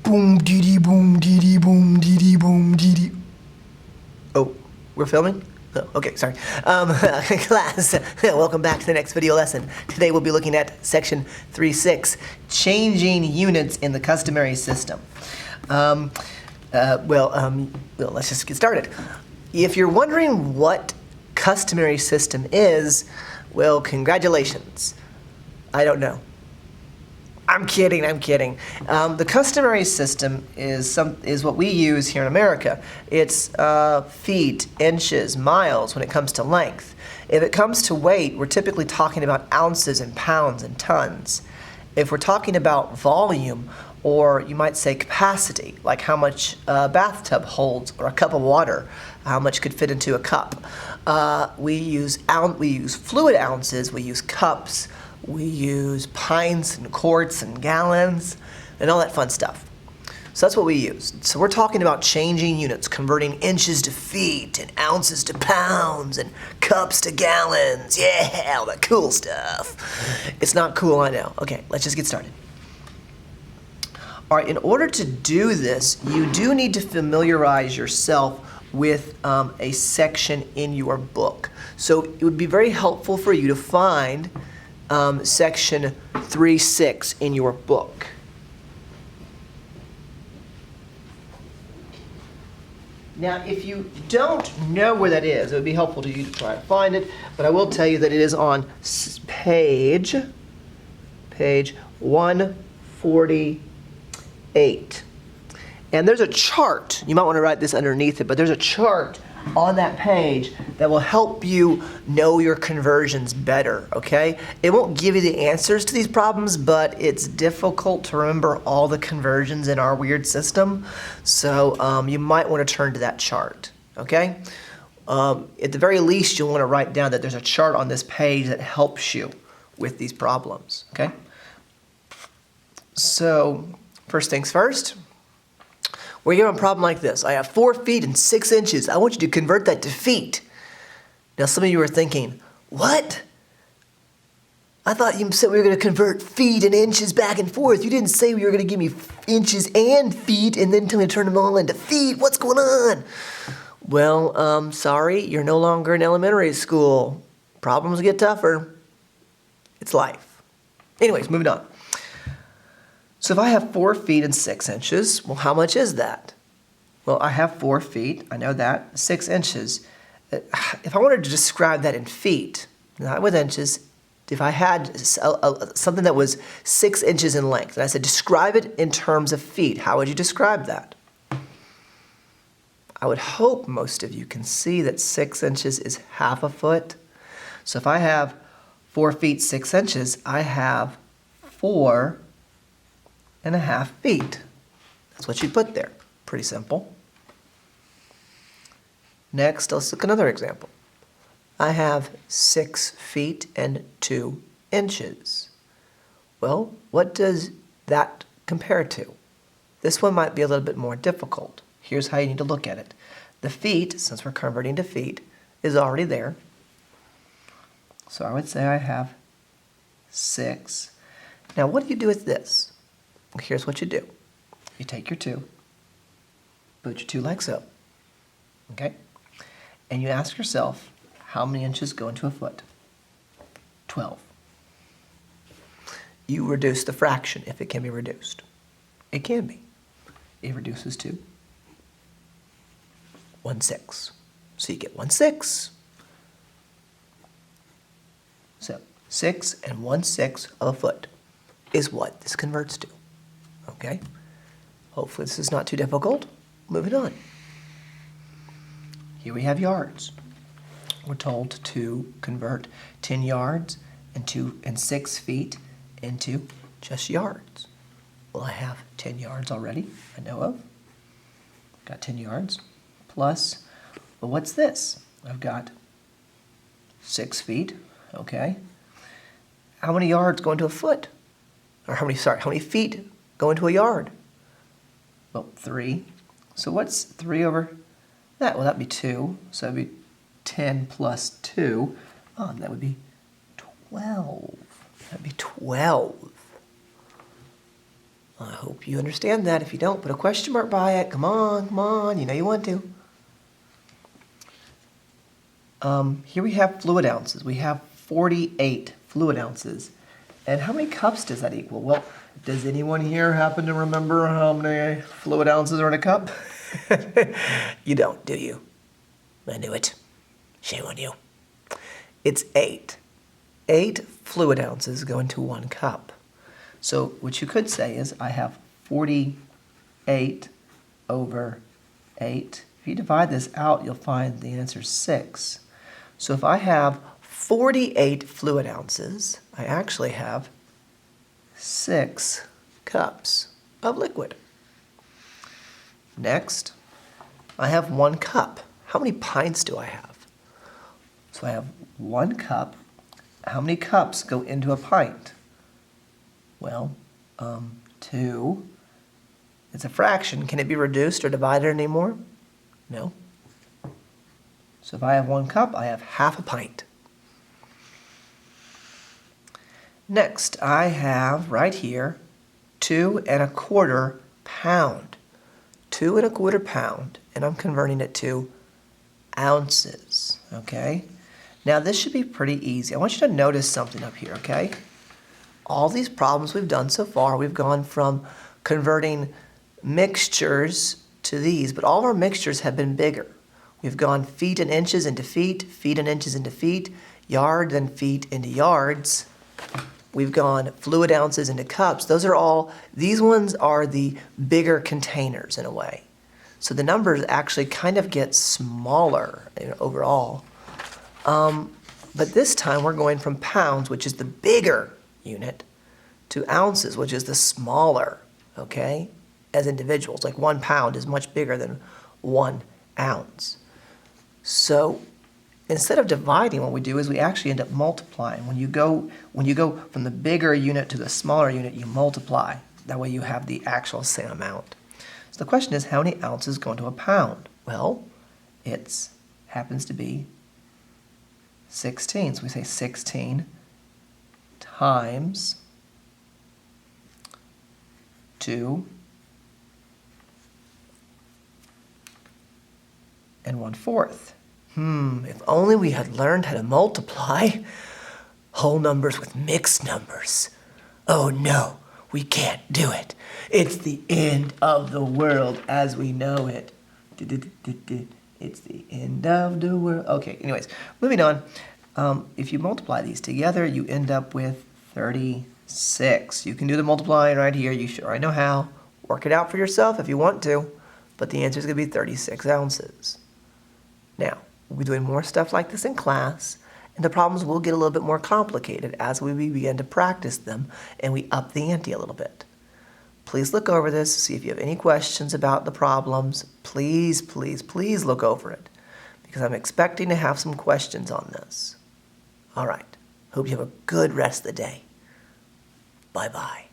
Boom, dee dee, boom, dee dee, boom, dee dee, boom, dee dee. Oh, we're filming? Oh, okay, sorry. Class, welcome back to the next video lesson. Today we'll be looking at section 3.6, changing units in the customary system. Let's just get started. If you're wondering what customary system is, well, congratulations. I don't know. I'm kidding. The customary system is what we use here in America. It's feet, inches, miles when it comes to length. If it comes to weight, we're typically talking about ounces and pounds and tons. If we're talking about volume, or you might say capacity, like how much a bathtub holds or a cup of water, how much could fit into a cup. We use fluid ounces, we use cups, we use pints and quarts and gallons and all that fun stuff. So that's what we use. So we're talking about changing units, converting inches to feet and ounces to pounds and cups to gallons. Yeah, all that cool stuff. It's not cool, I know. Okay, let's just get started. All right, in order to do this, you do need to familiarize yourself with a section in your book. So it would be very helpful for you to find section 3.6 in your book. Now, if you don't know where that is, it would be helpful to you to try and find it, but I will tell you that it is on page 148. And there's a chart. You might want to write this underneath it, but there's a chart on that page that will help you know your conversions better, okay? It won't give you the answers to these problems, but it's difficult to remember all the conversions in our weird system, so you might want to turn to that chart, okay? At the very least, you'll want to write down that there's a chart on this page that helps you with these problems, okay? So, first things first. We're given a problem like this. I have 4 feet and 6 inches. I want you to convert that to feet. Now, some of you are thinking, what? I thought you said we were going to convert feet and inches back and forth. You didn't say we were going to give me inches and feet and then tell me to turn them all into feet. What's going on? Well, sorry, you're no longer in elementary school. Problems get tougher. It's life. Anyways, moving on. So if I have 4 feet and 6 inches, well, how much is that? Well, I have 4 feet, I know that, 6 inches. If I wanted to describe that in feet, not with inches, if I had something that was 6 inches in length, and I said describe it in terms of feet, how would you describe that? I would hope most of you can see that 6 inches is half a foot. So if I have 4 feet, 6 inches, I have 4.5 feet. That's what you put there. Pretty simple. Next, let's look at another example. I have 6 feet and 2 inches. Well, what does that compare to? This one might be a little bit more difficult. Here's how you need to look at it. The feet, since we're converting to feet, is already there. So I would say I have 6. Now, what do you do with this? Well, here's what you do. You take your 2, put your 2 legs up, okay? And you ask yourself, how many inches go into a foot? 12. You reduce the fraction if it can be reduced. It can be. It reduces to 1/6. So you get 1/6. So 6 and 1/6 of a foot is what this converts to. Okay? Hopefully this is not too difficult. Moving on. Here we have yards. We're told to convert 10 yards and 6 feet into just yards. Well, I have 10 yards already, I know of. Got 10 yards plus, well, what's this? I've got 6 feet, okay. How many yards go into a foot? Or how many feet go into a yard? Well, 3. So what's 3 over that? Well, that'd be 2. So that'd be 10 plus 2. Oh, that would be 12. That'd be 12. I hope you understand that. If you don't, put a question mark by it. Come on, you know you want to. Here we have fluid ounces. We have 48 fluid ounces. And how many cups does that equal? Well, does anyone here happen to remember how many fluid ounces are in a cup? You don't, do you? I knew it. Shame on you. It's 8. 8 fluid ounces go into 1 cup. So what you could say is I have 48 over 8. If you divide this out, you'll find the answer is 6. So if I have 48 fluid ounces, I actually have 6 cups of liquid. Next, I have 1 cup. How many pints do I have? So I have 1 cup. How many cups go into a pint? Well, 2. It's a fraction. Can it be reduced or divided anymore? No. So if I have 1 cup, I have half a pint. Next, I have right here 2 1/4 pound. 2 1/4 pound, and I'm converting it to ounces, okay? Now this should be pretty easy. I want you to notice something up here, okay? All these problems we've done so far, we've gone from converting mixtures to these, but all of our mixtures have been bigger. We've gone feet and inches into feet, feet and inches into feet, yards and feet into yards. We've gone fluid ounces into cups. These ones are the bigger containers in a way. So the numbers actually kind of get smaller overall. But this time we're going from pounds, which is the bigger unit, to ounces, which is the smaller, okay, as individuals. Like 1 pound is much bigger than 1 ounce. So instead of dividing, what we do is we actually end up multiplying. When you go from the bigger unit to the smaller unit, you multiply. That way you have the actual same amount. So the question is, how many ounces go into a pound? Well, it happens to be 16. So we say 16 times 2 1/4. If only we had learned how to multiply whole numbers with mixed numbers. Oh no, we can't do it. It's the end of the world as we know it. It's the end of the world. Okay, anyways, moving on. If you multiply these together, you end up with 36. You can do the multiplying right here. You sure I know how. Work it out for yourself if you want to, but the answer is going to be 36 ounces. Now, we'll be doing more stuff like this in class, and the problems will get a little bit more complicated as we begin to practice them and we up the ante a little bit. Please look over this, see if you have any questions about the problems. Please, please, please look over it, because I'm expecting to have some questions on this. All right. Hope you have a good rest of the day. Bye-bye.